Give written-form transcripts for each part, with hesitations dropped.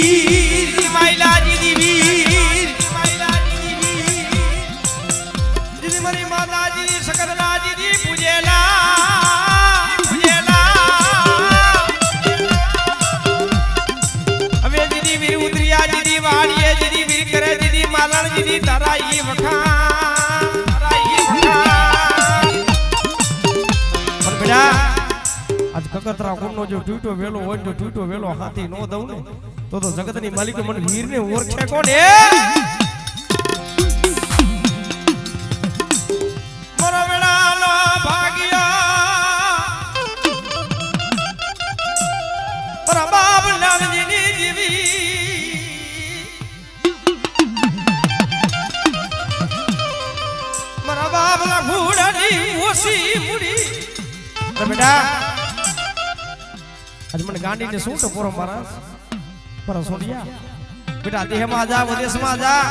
વીર માયલાજી દી વીર દીદી મારી માતાજી શકરરાજી દી પૂજેલા હવે દીદી વીર ઉતરિયા દીદી વાળીએ દીદી વીર કરે દીદી માલણ દીદી તારા ઈ વખાણ પણ બેટા આજ કકતરા કોમનો જો ટૂટો વેલો હોય જો ટૂટો વેલો હાથી નો દઉં ને તો જગતની માલિક મને વીરને ઓળખે કોણ હે મારો વેળાનો ભાગ્યા મારા બાપ લાલજીની જીવી મારા બાપના ઘોડાની ઓસી મુડી બેટા આજ મને ગાંડીને શું તો પોરો મારા પર સોડિયા બેટા દેહમાં જા વિદેશમાં જા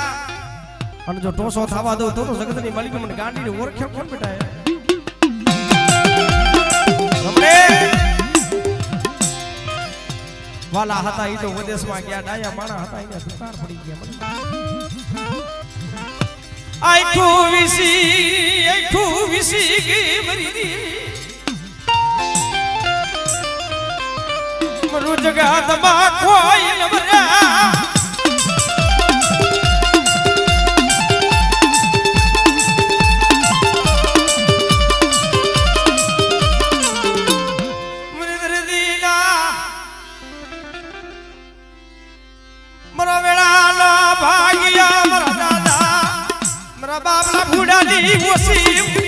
અને જો ટોસો થવા દઉં તો જગતની માલિક મને ગાંડીને ઓળખે કોણ બેટા ગમડે વાલા હતા ઈ તો વિદેશમાં ગયા ડાયા માણા હતા એને દુકાર પડી ગયા મને આખું વિસી ગઈ મરી દી મરુ જગત માં કોઈ ન મર્યા મૃદરદીના મરો વેળાના ભાગ્યા મરા દાદા મરા બાપલા ભૂડાની ઓસી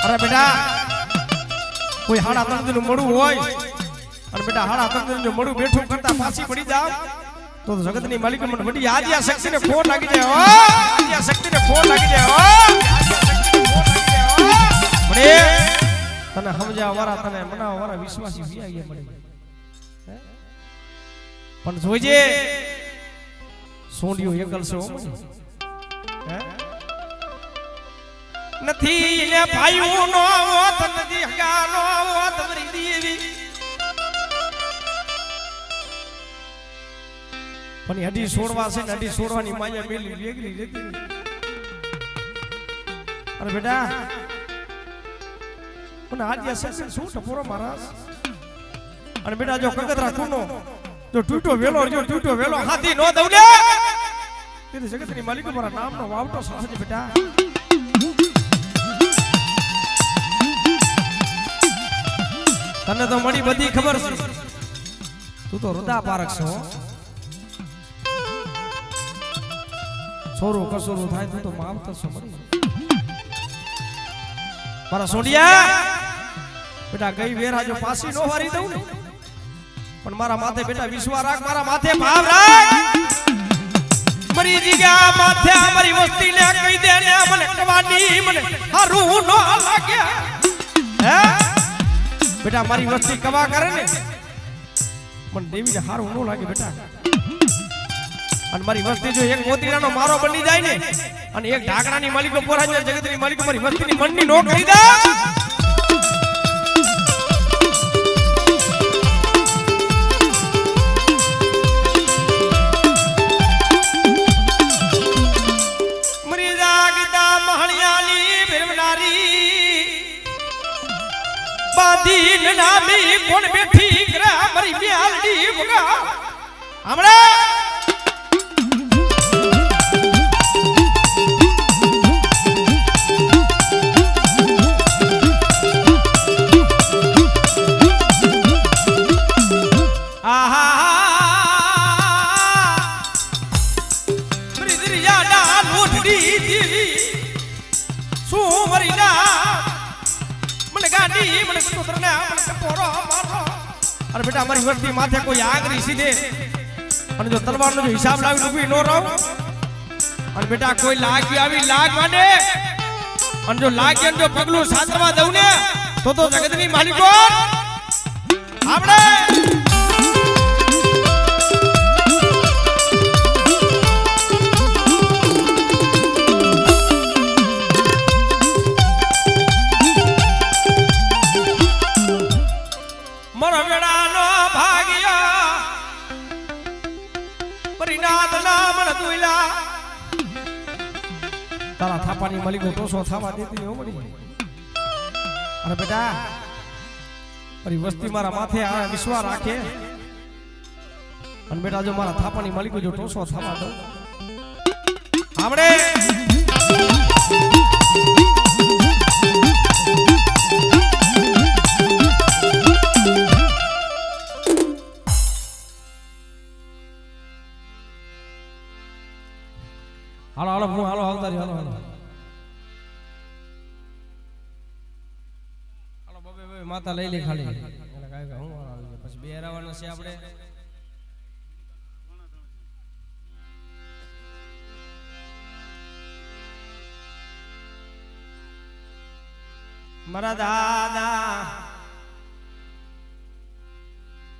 અરે બેટા કોઈ હાડા તંદનું મળું હોય અને બેટા હાડા તંદનું મળું બેઠું કરતા પાછી પડી જાવ તો જગતની માલિક મને વડી આદિયા શક્તિને ફોન લાગી જાય હો આદિયા શક્તિને ફોન લાગી જાય હો મને તને સમજાવ વાળા તને મનાવ વાળા વિશ્વાસી વિયા ગયા મને પણ જોઈજે સોંડિયો એકલ છે હો હે નથી ને ભાઈઓ નો હોત નથી હગાનો હોત મરી દેવી પણ હડી છોડવા છે ને હડી છોડવાની માયા મેલી વેગલી રેતી અરે બેટા પણ આજે સસન શું ટપોરો મારાસ અને બેટા જો કગતરા કુનો જો ટૂટો વેલો હાથી નો દઉં ને તે જગતની માલિક મારા નામનો વાવટો સાહજ બેટા તને તો મળી બધી ખબર છે તું તો હૃદય પારક છો છોરો કસોરો થાય તું તો માફ કરશો મળી મારા સોડિયા બેટા ગઈ વેરા જો પાસી નો વારી દઉં ને પણ મારા માથે બેટા વિશ્વાસ રાખ મારા માથે ભાવ રાખ મરી જીગા માથે મારી વસ્તી ને કહી દે ને મને કવાની મને હારું નો લાગ્યા હે બેટા મારી વસ્તી કવા કરે ને મને દેવીને હારું ન લાગે બેટા અને મારી વસ્તી જો એક મોતીરાનો મારો બની જાય ને અને એક ઢાકણાની માલિકો પોરાય જગતની માલિકો મારી વસ્તીની મનની નો કરી દે મરી જાગતા મહણિયાલી ભેરવનારી બાધી નામી કોણ બેઠી કરા મારી બ્યાલડી બગા હમણા अरे बेटा हमारी वर्दी माथे कोई आगरी सीधे અને જો તલવારનો જો હિસાબ લાવી ઊભી નો રહો અને બેટા કોઈ લાગી આવી લાગ માંડે અને જો લાગ્યો જો પગલું સાચવા દઉં ને તો જગતની માલિકો આપણે મરવેડાનો ભાગ્યા પરિનાથ નામ દુઈલા તારા થાપાની મલિકો ટોસો થાવા દેતી હો મળી અરે બેટા મારી વસ્તી મારા માથે આ વિશ્વાસ રાખે અને બેટા જો મારા થાપાની મલિકો જો ટોસો થાવા દો આપણે હાલો હાલો હું હાલો આવતા રહ્યો હાલો હાલો બબે બબે માતા લઈ લે ખાલી એટલે કાઈ હું પછી બે હરાવાનો છે આપણે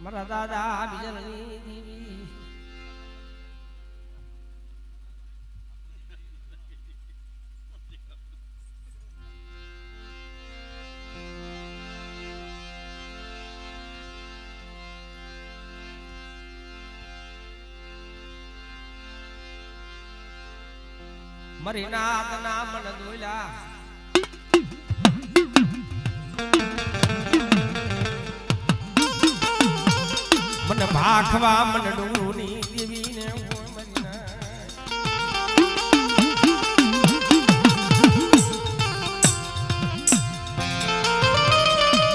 મારા દાદા બીજલની દેવી મરી નાથ નામ દોયલા મને ભાખવા મન ડુંગની દેવી ને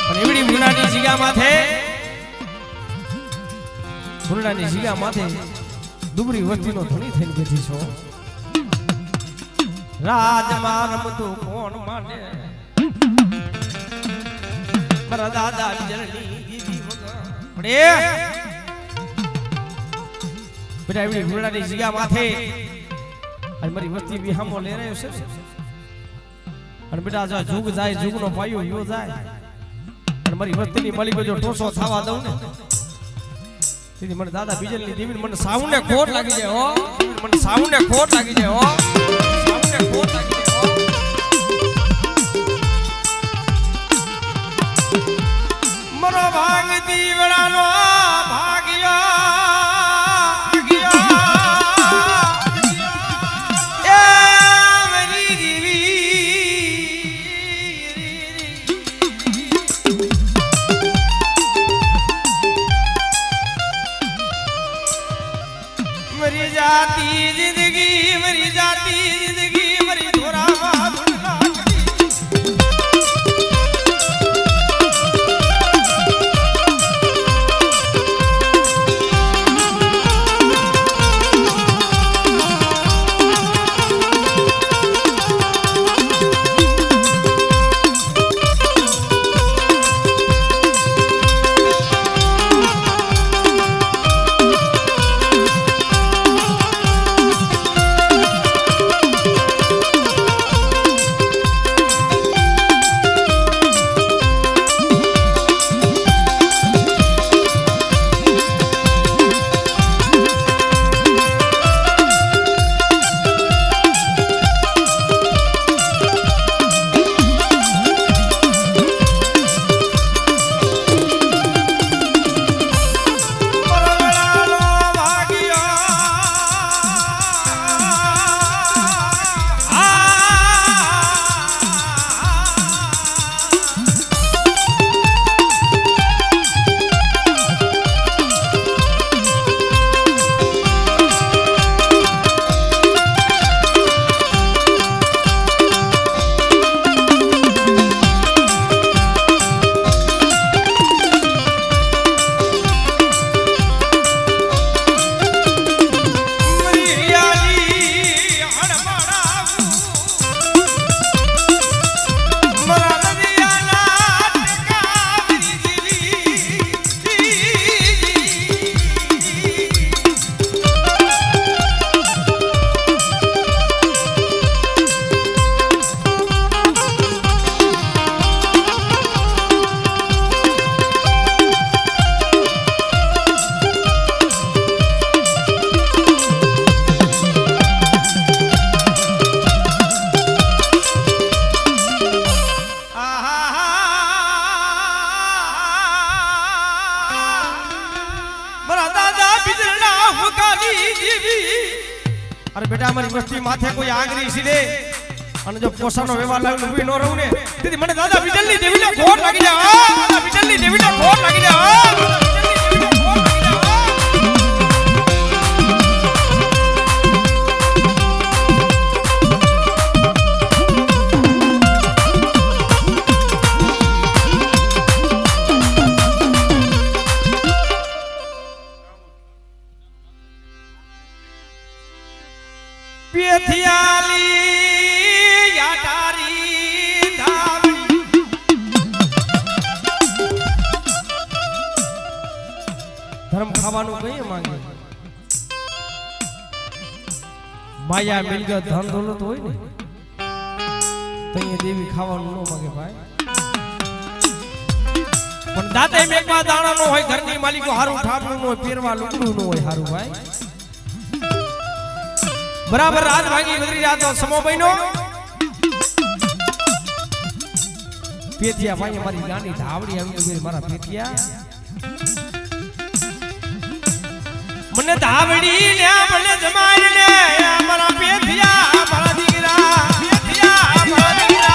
પણ એવડી ભૂલાની જગ્યા માથે ભૂલાની જગ્યા માથે દુબરી વસ્તીનો ધણી થઈને બેઠી છો રાજમાં રમતું કોણ માને મારા દાદા જરની દીદી પણ એ બેટા એવડી ઘોડાની જગ્યા માથે અને મારી વસ્તી વિહામો લઈ રહ્યો છે અને બેટા જો જુગ જાય જુગનો પાયો યો જાય અને મારી વસ્તીની મલિકો જો ટોસો થવા દઉં ને તેથી મને દાદા બીજલની દેવીને મને સાઉને ખોટ લાગી જાય હો મને સાઉને ખોટ લાગી જાય હો મરો ભાગ દીવડાનો ભાગ્યા એ મરી દીવી મરી જાતી જિંદગી મરી જાતી જિંદગી મરી ધોરામાં કાલી દેવી અરે બેટા અમારી વસ્તી માથે કોઈ આંગળી સીધે અને જો પોસાનો વ્યવહાર લાવીને ઊભી ન રહું ને તેથી મને દાદા વિઠ્ઠલની દેવીને ખોટ લાગી જાય દાદા વિઠ્ઠલની દેવીને ખોટ લાગી જાય પેથિયાલી યાટારી ધાવડી ધર્મ ખાવાનું કઈ માંગે માયા મિલકત ધન દોલત હોય ને તો એ દેવી ખાવાનું ન માંગે ભાઈ પણ દાતે મેઘવા દાણા નો હોય ઘરની માલિકો હારું ઠામનું ન હોય પહેરવા લુગડું ન હોય હારું ભાઈ બરાબર રાત ભાગી ગુજરી જાતો સમો બહેનો પેથિયા ભાઈ મારી ગાંડી ધાવડી આવી મારા પેથિયા મને ધાવડી ને મને જમાઈ ને મારા પેથિયા મારા દીકરા પેથિયા મારા દીકરા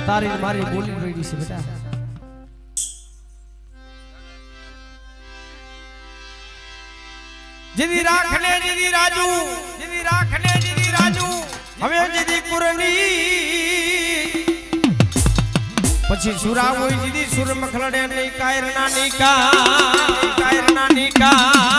તારી મારી બોલી રહી છે બેટા જીદી રાખને જીદી રાજુ જીદી રાખને જીદી રાજુ હવે જીદી કુરની પછી સુરા હોય જીદી સુર મખલડે નહીં કાયરના નીકા કાયરના નીકા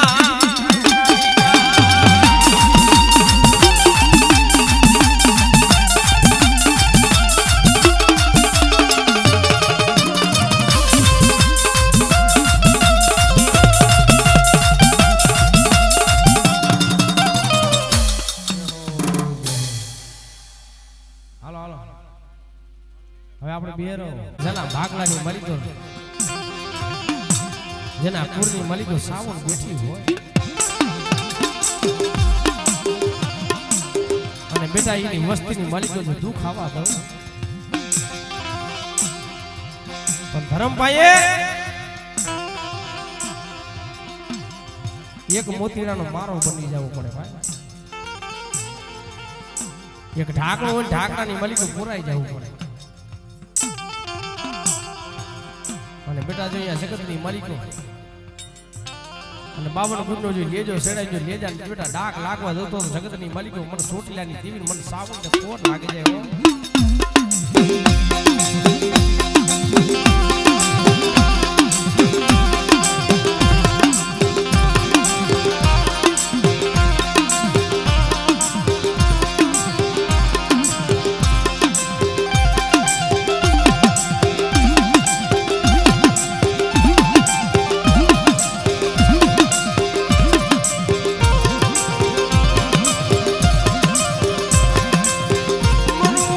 હવે આપણે બેરો જેના ભાગલાની મલિકો જેના કુરની મલિકો સાવન બેઠી હોય અને બેટા એની વસ્તીની મલિકો જો દુઃખ આવા દઉં પણ ધરમભાઈએ એક મોતીરાનો મારો બની જવો પડે ભાઈ એક ઢાકણું હોય ઢાકણાની મલિકો પુરાઈ જવું પડે અને બેટા જો અહીંયા જગતની માલિકો અને બાવન ગુણનો જો લેજો સેડાઈ જો લેજા ને બેટા ડાક લાગવા જતો જગતની માલિકો મને ચોટીલાની દેવી મને સાવન ને કોટ લાગી જાય હો Manu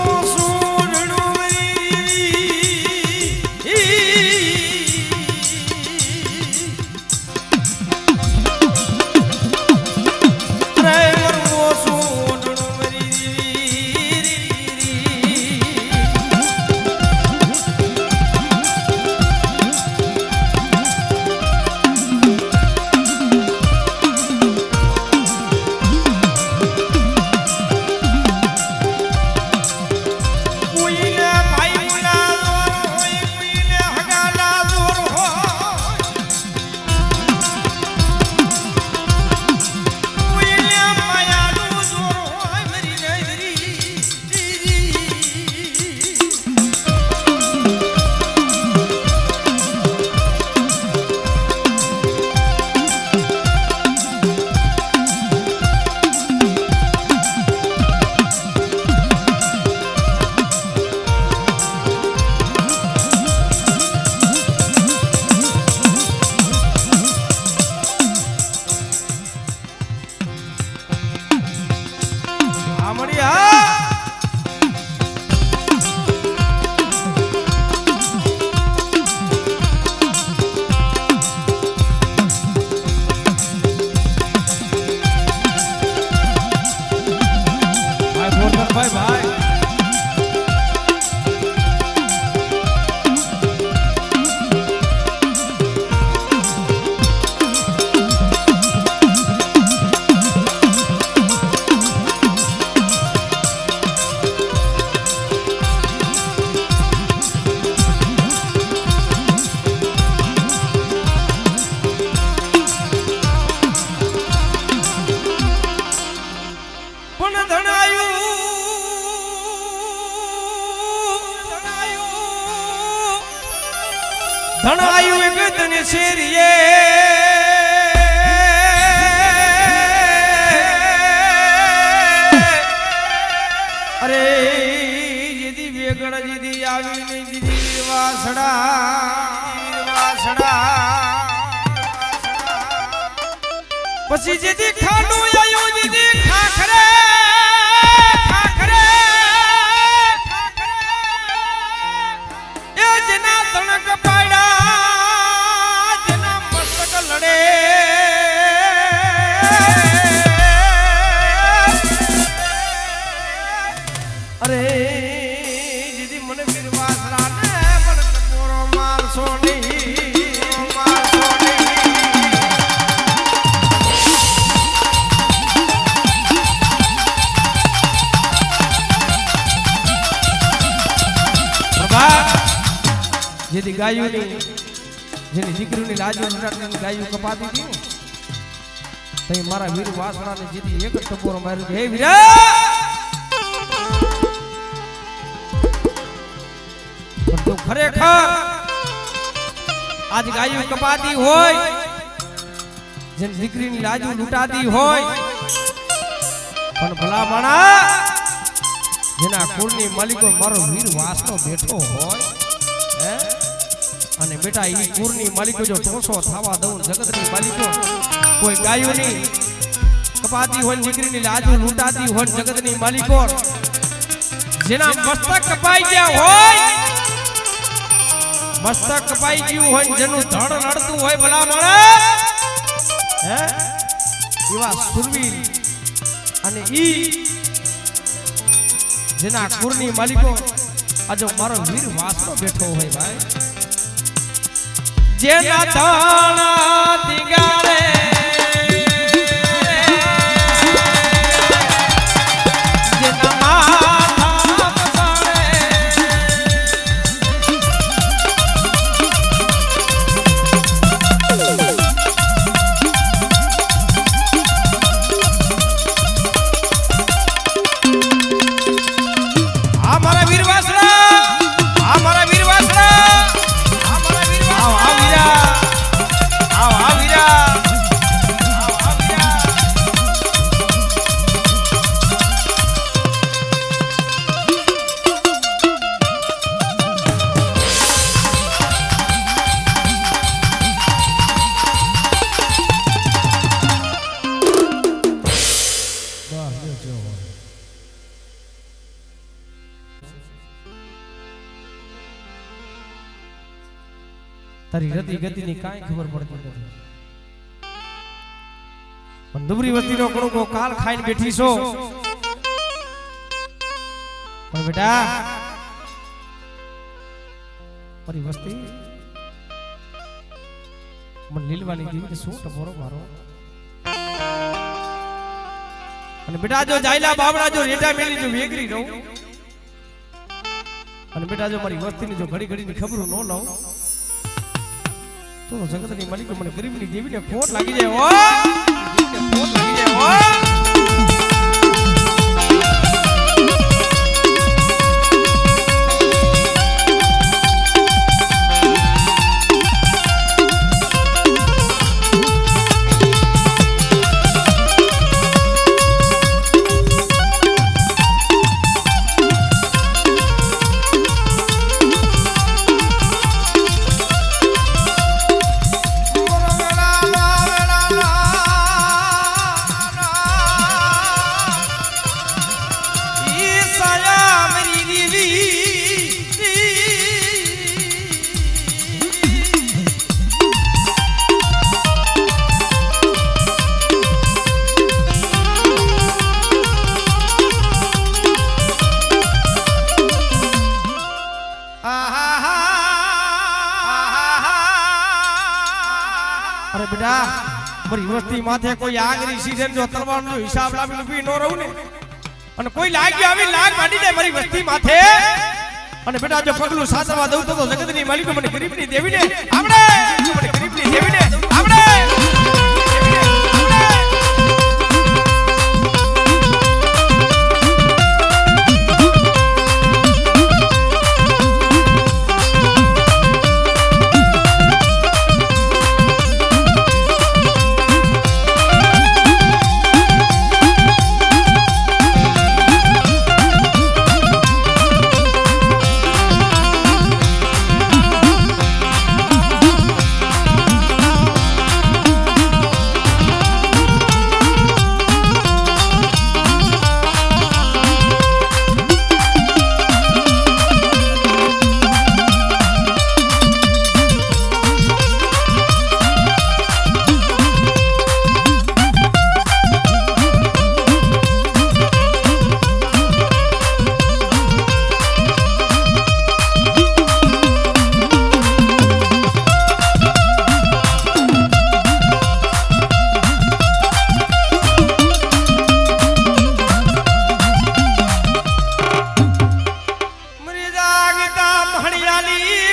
ધણાયું ગદન શેરીએ અરે જીદી વેગણ જીદી આવી નહીં જીદી વાસડા પછી જીદી ખાનું આયું જીદી ખાખરે એ જેના તણક પાડ્યા જેના મસ્તક લડે અરે દીદી મને વીરવાસરા ને મને ટકોરો મારશો નહીં મારશો નહીં જેથી ગાયોની જેની દીકરીની લાજો લટાટની ગાયો કપાતી હતી તો મારા વીર વાસણાને જેથી એક જ ટકોરો માર્યો કે હે વીરા પણ તું ખરેખર આજ ગાયો કપાતી હોય જેની દીકરીની લાજો લૂંટાતી હોય પણ ભલા માણા જેના કુળની માલિકો મારો વીર વાસણો બેઠો હોય અને બેટા ઈ કુળની માલિકો જો ટોસો થવા દઉં જગતની માલિકો કોઈ ગાયોની કપાતી હોય દીકરીની લાજો લૂંટાતી હોય જગતની માલિકો જેના મસ્તક કપાઈ ગયા હોય મસ્તક કપાઈ ગયું હોય જેનું ધડ નડતું હોય ભલા મળે એવા સુરવીર અને ઈ જેના કુળની માલિકો આજો મારો વીર વાસણો બેઠો હોય ભાઈ જેના દાણા દિગાડે જેના માથા બસાડે આ મારા વીર વાસણા તારી રતિ ગતિની કાંઈ ખબર પડતી નથી પણ દુબરી વસ્તીનો કણુકો કાલ ખાઈને બેઠી છો પણ બેટા મારી વસ્તી મને લીલવાની દીવી શું ટપોરો મારો અને બેટા જો જાયલા બાવડા જો રેટા મેલી જો વેગરી રહું અને બેટા જો મારી વસ્તીની જો ઘડી ઘડીની ખબરો ન લઉં તો જગતની માલિકો મને ગરીબની દેવીને ખોટ લાગી જાય ખોટ લાગી જાય અરે બેટા મારી વસ્તી માથે કોઈ આગરી સીઝન જો તલવારનો હિસાબ લાવીને ઊભી ન રહું ને અને કોઈ લાગ્યો આવી લાગ માંડી દે મારી વસ્તી માથે અને બેટા જો પગલું સાચવા દઉં તો જગતની માલિકો મને ગરીબની દેવીને આપણે મને ગરીબની દેવીને આપણે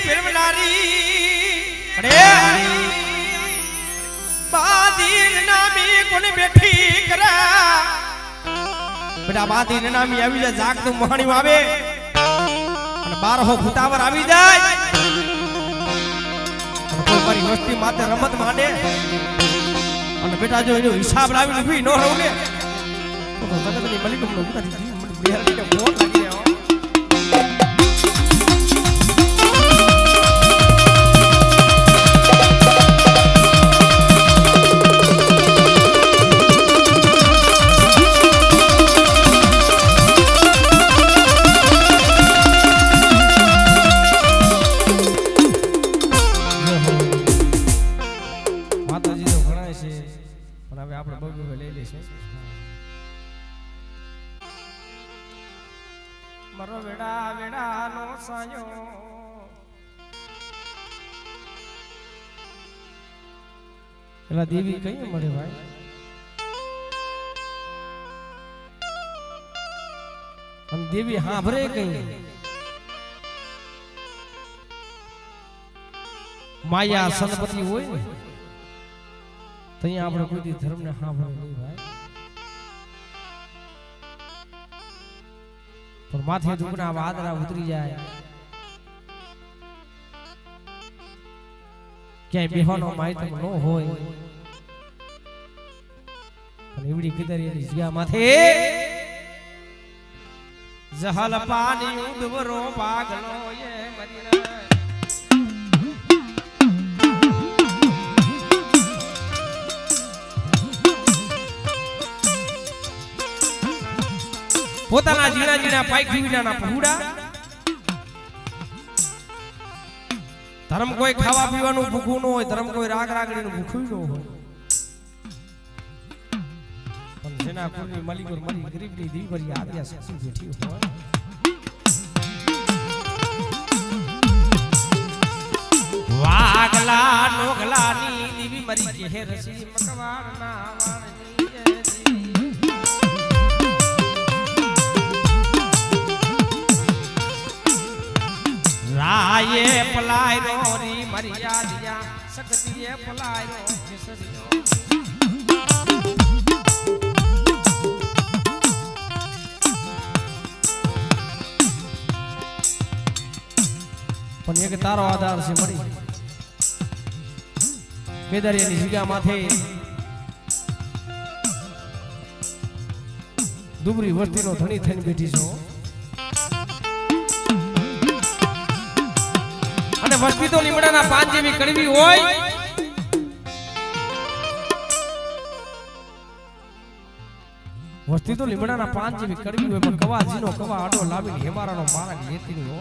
ફિરવનારી અરે બાદીન નામી કોને બેઠી કરા બેટા બાદીન નામી આવી જાય જાગતું મહાણી આવે અને બારહો ફુતાવર આવી જાય કોઈ મારી વસ્તી માથે રમત માંડે અને બેટા જો એનો હિસાબ લાવી ઉભી ન રહું ને તો જગતની મલિકમ નો ઉતારી બિહારીને ફોન લાગી રહ્યો મરો વેડા વેડા નો સાયો એલા દેવી કઈ મળે ભાઈ અને દેવી હાંભરે કઈ માયા સંપત્તિ હોય ને તઈ આપણે કોઈ ધર્મ ને હાંભરે નહીં ભાઈ પણ માથે દુખના વાદળા ઉતરી જાય ક્યાંય બેહવાનો માયતમ ન હોય અને એવડી કિદરીની જગ્યા માથે જહલ પાણી ઉદવરો પાગલો એ મદીના પોતાના જીણા જીણા પાઈક વિનાના પहुડા ધર્મ કોઈ ખાવા પીવાનું ભૂખું ન હોય ધર્મ કોઈ રાગ રાગડીનું ભૂખું ન હોય પણ જેના કુળની માલિકો મરી ગરીબની દીવરી આદ્યા સક્ષી બેઠી હોય વાગલા નોગલાની દીવી મરી કે રસી મકવારના વાળની રાયે પલાયરો રી મરિયાદિયા સગતીએ પલાયરો વિસર્યો પણ એક તારો આધાર છે મરી બેદરિયાની જગ્યા માથે દુબરી વસ્તીનો ધણી થઈને બેઠી છો અને વસ્તી તો લીમડાના પાન જેવી કડવી હોય વસ્તી તો લીમડાના પાન જેવી કડવી હોય પણ કવા જીનો કવા આડો લાવીને હેમારાનો મારા લેતી ની હો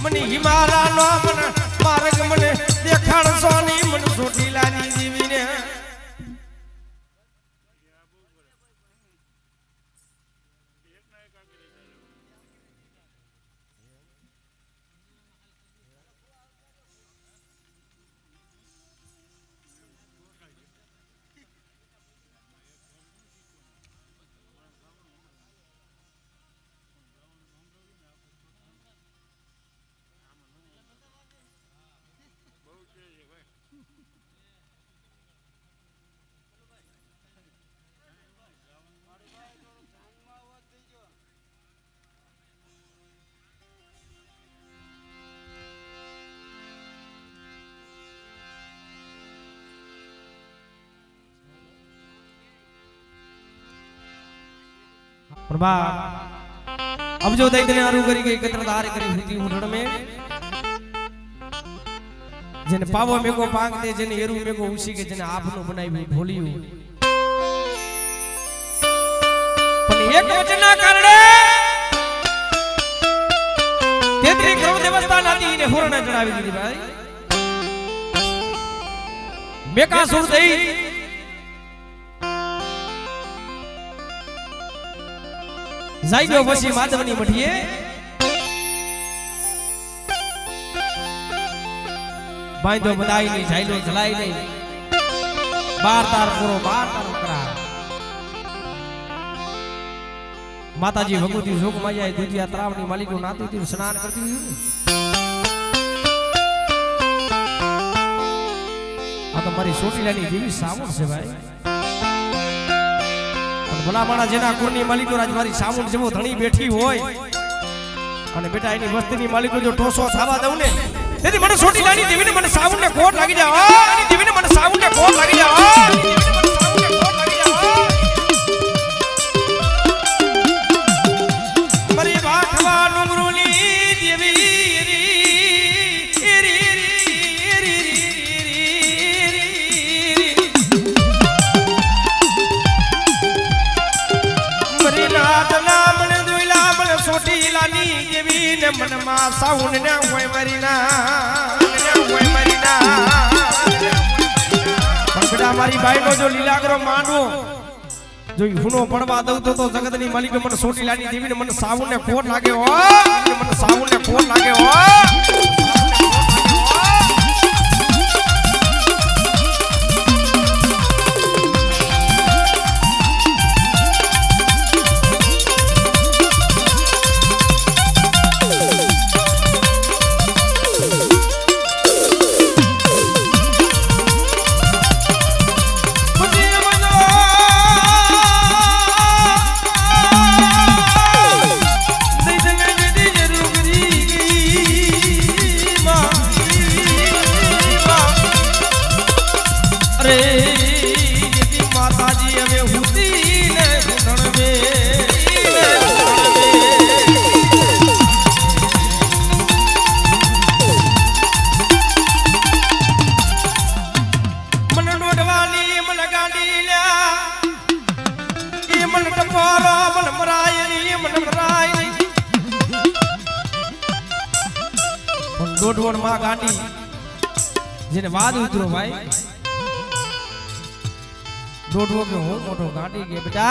મને હિમારા નો મન માર્ગ મને દેખાડ સોની મન સોટીલાની જીવીને प्रभा अब जो दैत ने आरू करी गई कत्रदार करी हुती उड़ण में जने पावो में को पांग दे जने एरू में को उसी के जने आपनो बनाई ढोलियो पण एक वचन करणे तेतरी क्रम देवस्थान आदि ने हुरण जणावी दीदी भाई मेकासुर दई जाइयो वसी माधवनी मठिए बांधो बधाई नहीं जाइलो जलाई नहीं बार तार पूरो बार तार करा माताजी भगवती जोग माया दूधिया तरावनी मालिको नाती थी स्नान करती हुई आ तो मारी सोटीलानी देवी सावण से भाई भला माणा जेना कुરની માલિકો રાજવારી સામુંડ જેવો ધણી બેઠી હોય અને બેટા એની વસ્તીની માલિકો જો ટોસો થાવા દઉં ને તેથી મને છોટી લાની દેવીને મને સામુંડને કોટ લાગી જાય એની દેવીને મને સામુંડને કોટ લાગી જાય મરી વાઠવા ડુંગરોની દેવી मन मा साउन ने होय मरीना पण बेटा मारी बाई नो जो लीलागरो मांडो जो हुनो पड़वा दઉં तो जगत नी मालिक मन सोटीलानी देवी ने मन साउन ने कोट लागे हो मन साउन ने कोट लागे हो डोडवण मां गांडी जेने वाद उतरो भाई डोडवो के हो मोटो गांडी के बेटा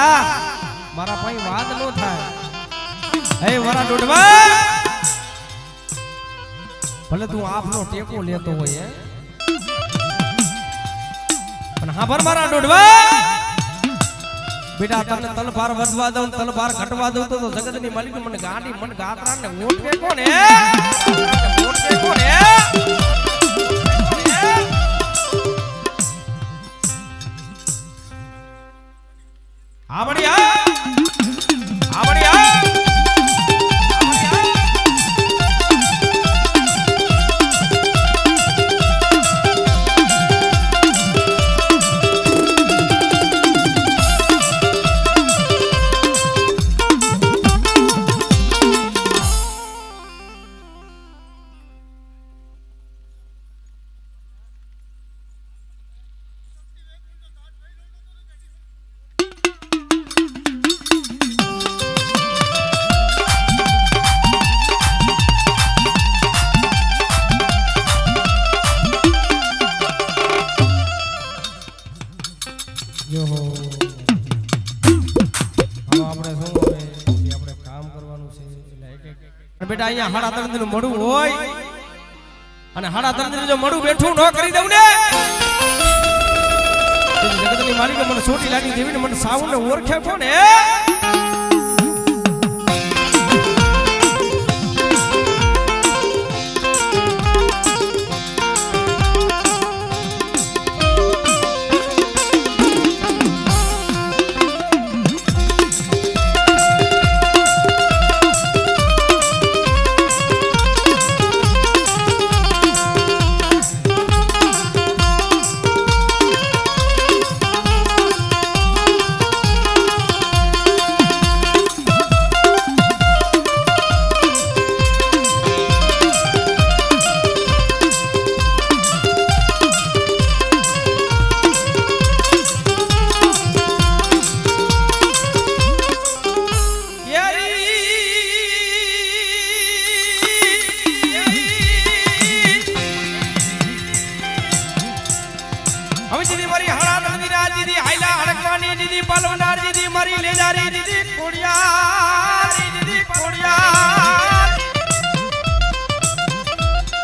मारा भाई वाद नो थाय हे वरा डोडवा भले तू आपनो टेको लेतो होय पण हाबर मारा डोडवा बेटा तने तलवार वधवा दઉં तलवार घटवा दઉં तो जगतनी मालिक मन गांडी मन गात्रा ने वोट के कोण है वोट के कोण है आ बढ़िया બેટા અહીંયા હાડા ત્રણ નું મળું હોય અને હાડા ત્રણ જો મળું બેઠું ન કરી દઉં ને જગતની માલિકે મને છોટી લાગી દેવીને મને સાવને ઓળખે કોને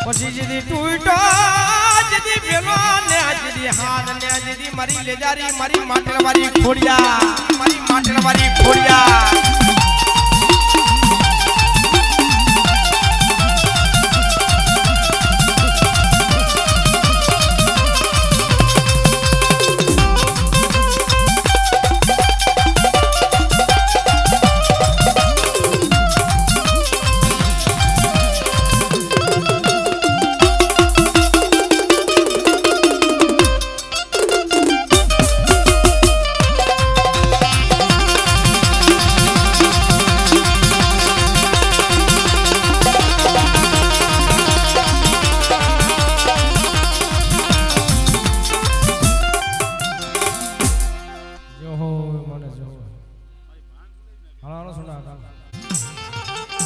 પછી જીદી ટૂટો જીદી પેલો ને જીદી હાથ ને જીદી મારી લેજારી મારી માટણવારી ખોડિયા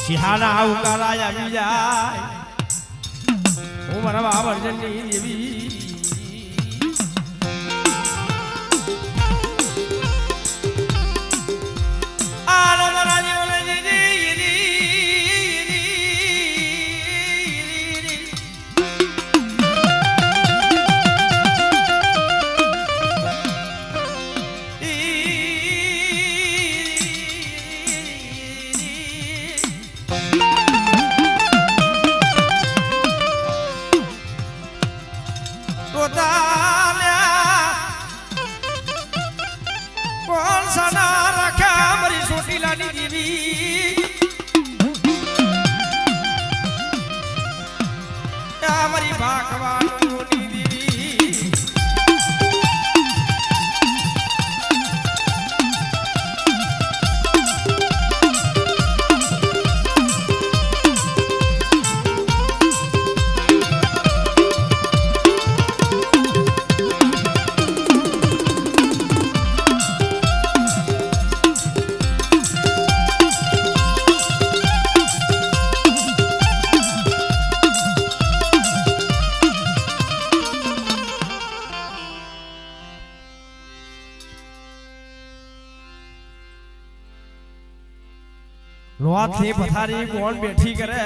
સિહાના ઉકાળા આવી જાય હું મારા બાબા અર્જનની દેવી આલો મરાજી ઓલે લોહાથી પથારી કોણ બેઠી કરે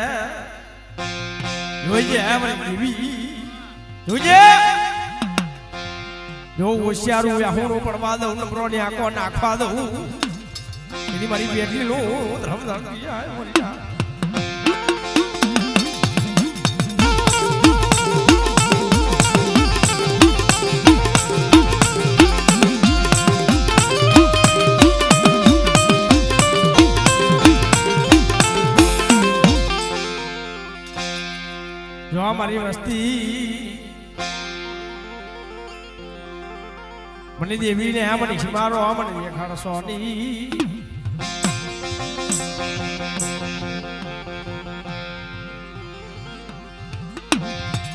જોઈજે જોઈજે જો હોશિયારું વ્યાહુણું પડવા દઉં નબરો ને આંખો નાખવા દઉં એની મારી બેટી નું ધર્મ જો મારી વસ્તી મને દેવી ને આ મને મારો આ મને દેખાડ સોની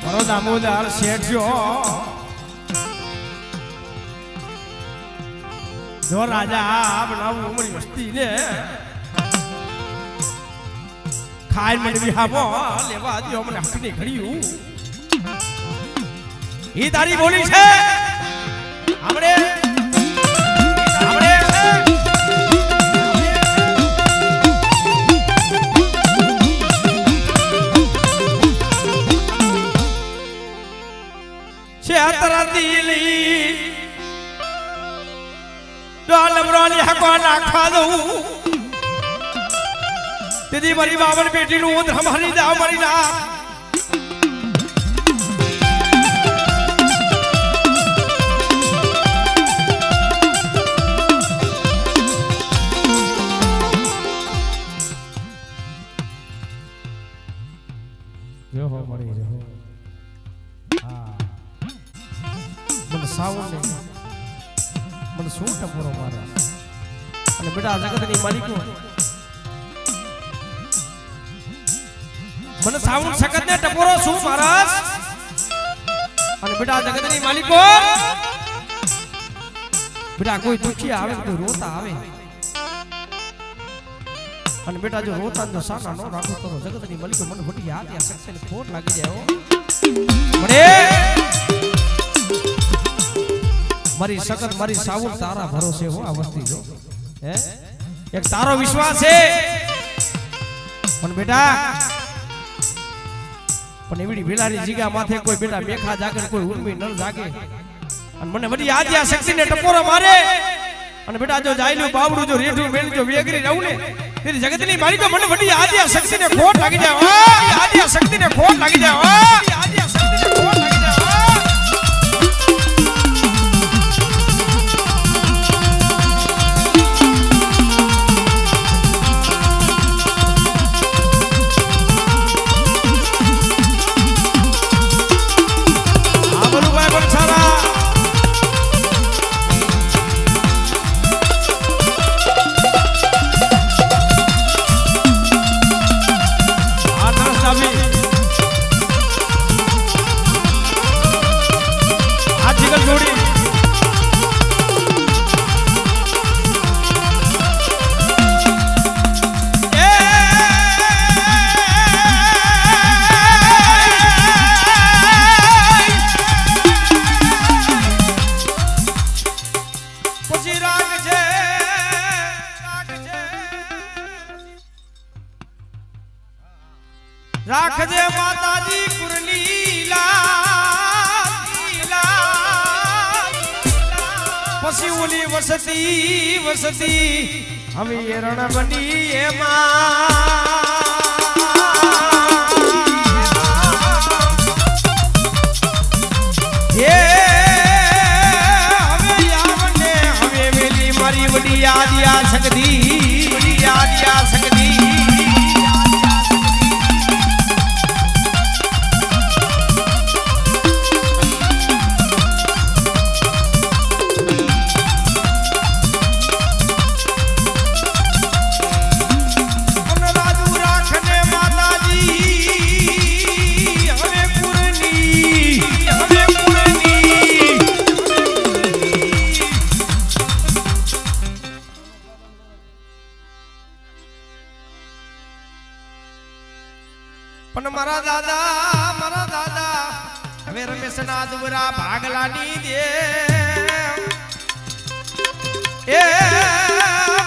મારો દામોદર શેઠ જો રાજા બનાવું મારી વસ્તી ને ખાઈ મને વિહામો લેવા દો મને હકની ઘડ્યું ઈ તારી બોલી છે આપણે અત્તરા દીલી ડોલ બ્રોલી હકો નાખવા દઉં દીદી મારી બાવન બેટીનું ઉંદર મારી દા મારી ના જો હો મળી જો હા મને સાવન ને મને શું ટપોરો મારા અને બેટા જગતની માલિકો મને સાવન સખત ને ટપોરો શું મહારાજ અને બેટા જગતની માલિકો બેટા કોઈ દુખી આવે કોઈ રોતા આવે અને બેટા જો રોતા જો સાના નો રાખો તો જગતની માલિકો મને મોટી યાદ આ સક્સેસ ને ખોટ લાગી જાય હો મને મારી સખત મારી સાવન તારા ભરોસે હો આ વસ્તી જો હે એક તારો વિશ્વાસ છે પણ બેટા પણ એવડી વેલાની જીગા માથે કોઈ બેટા મેખા જાગે કોઈ ઉર્મી નર જાગે અને મને વડી આદ્યા શક્તિ ને ટપોરો મારે અને બેટા જો જાયલું બાવડું જો રેઠું મેલ જો વેગરી રહું ને તેરી જગતની માલિકો મને વડી આદ્યા શક્તિ ને ખોટ લાગી જાય આદ્યા શક્તિ ને ખોટ લાગી જાય આદ્યા શક્તિ ને ખોટ લાગી જાય રાખજે માતાજી કુરલીલા પછી ઓલી વસતી હવે રણ બની એમાં હે હવે આવને હવે વેલી મારી વડી આદ્યા શક્તિ પણ મારા દાદા હવે રમેશના દુબરા ભાગલાની દે એ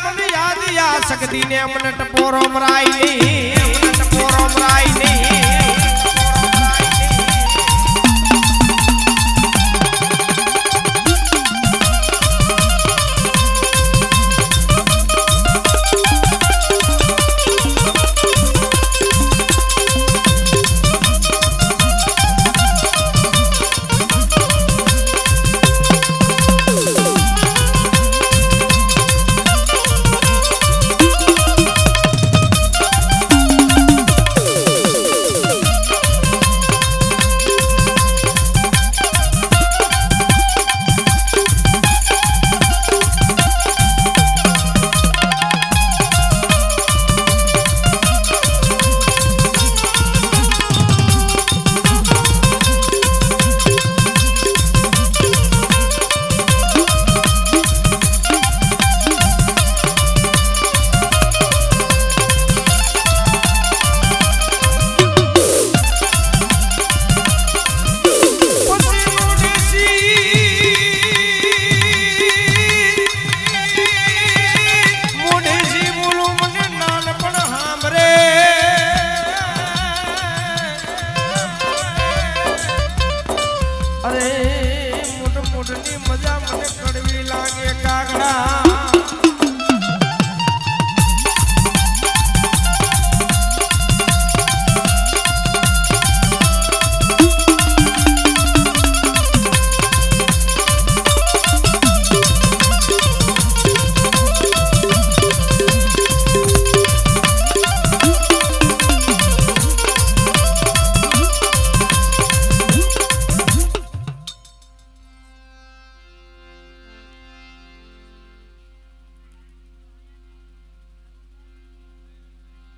મને યાદ યા શક્તિ ને મને ટપોરો મરાય નહીં ની મજા મને